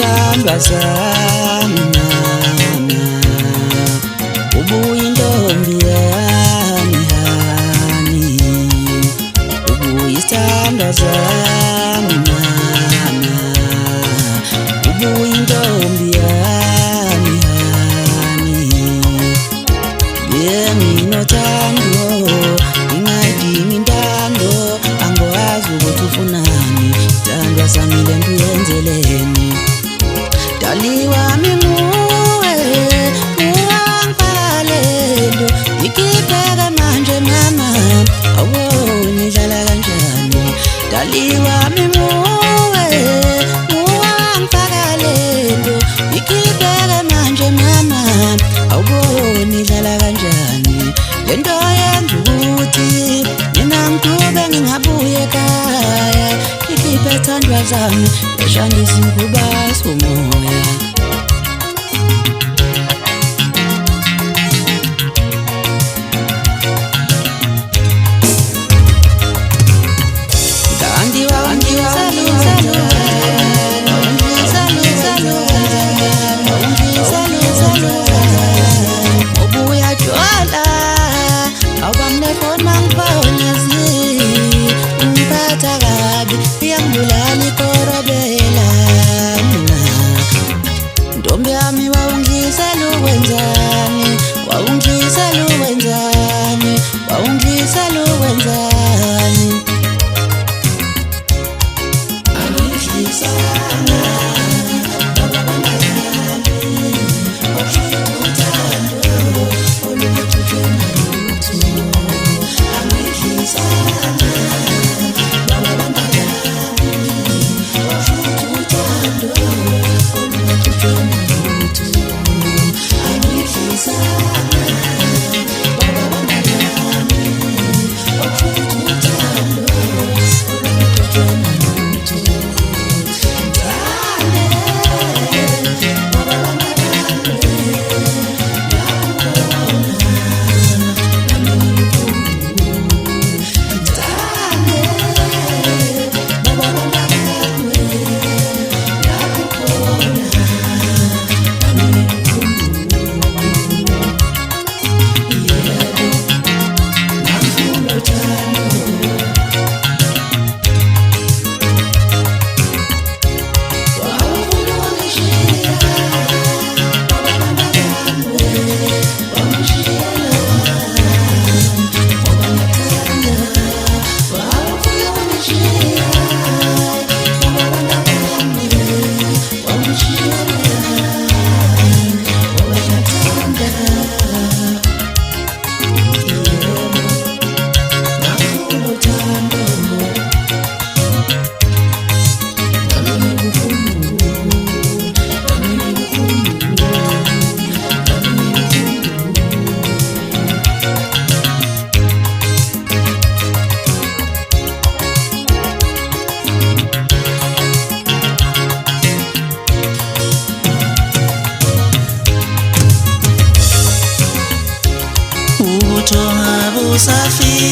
Sithandwa sami mama, ubuye intombi yami hani, ubuye isithandwa sami mama, ubuye intombi yami hani. Nginothando ngingayidingi intando, angazi ukuthi ufunani, thandwa sami lento uyenzeleni. Dali wami muwe, uwangiphalelo, ikhiphe-ke manje mama, awuboni idlala kanjani. Dali wami muwe, uwangiphalelo, ikhiphe-ke manje mama, awuboni idlala kanjani. Lento yenza ukuthi mina ngidube ngingabuye ekhaya, ikhiphe thandwa zami eshandisa imkhuba somoya. Ntombi yami wawungizela ukwenzani, wawungizela ukwenzani, wawungizela ukwenzani. Angidlisana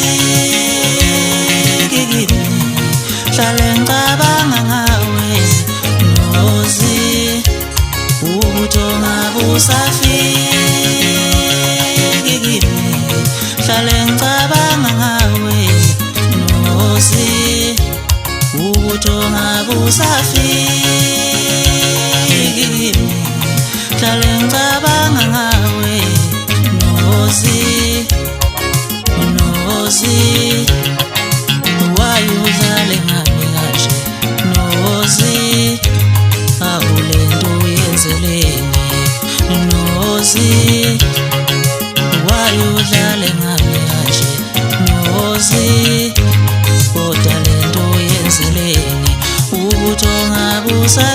usafiki kimi, hlale ngicabanga ngawe Nozi. Ubuthonga busafiki kimi, hlale ngicabanga ngawe Nozi. Ubuthonga busafiki kimi, hlale ngicabanga ngawe Nozi. Why udlale ngami kanje Nozi, awulento uyenzeleni Nozi. Why udlale ngami kanje Nozi, kodwa lento uyenzeleni. Ubuthonga busa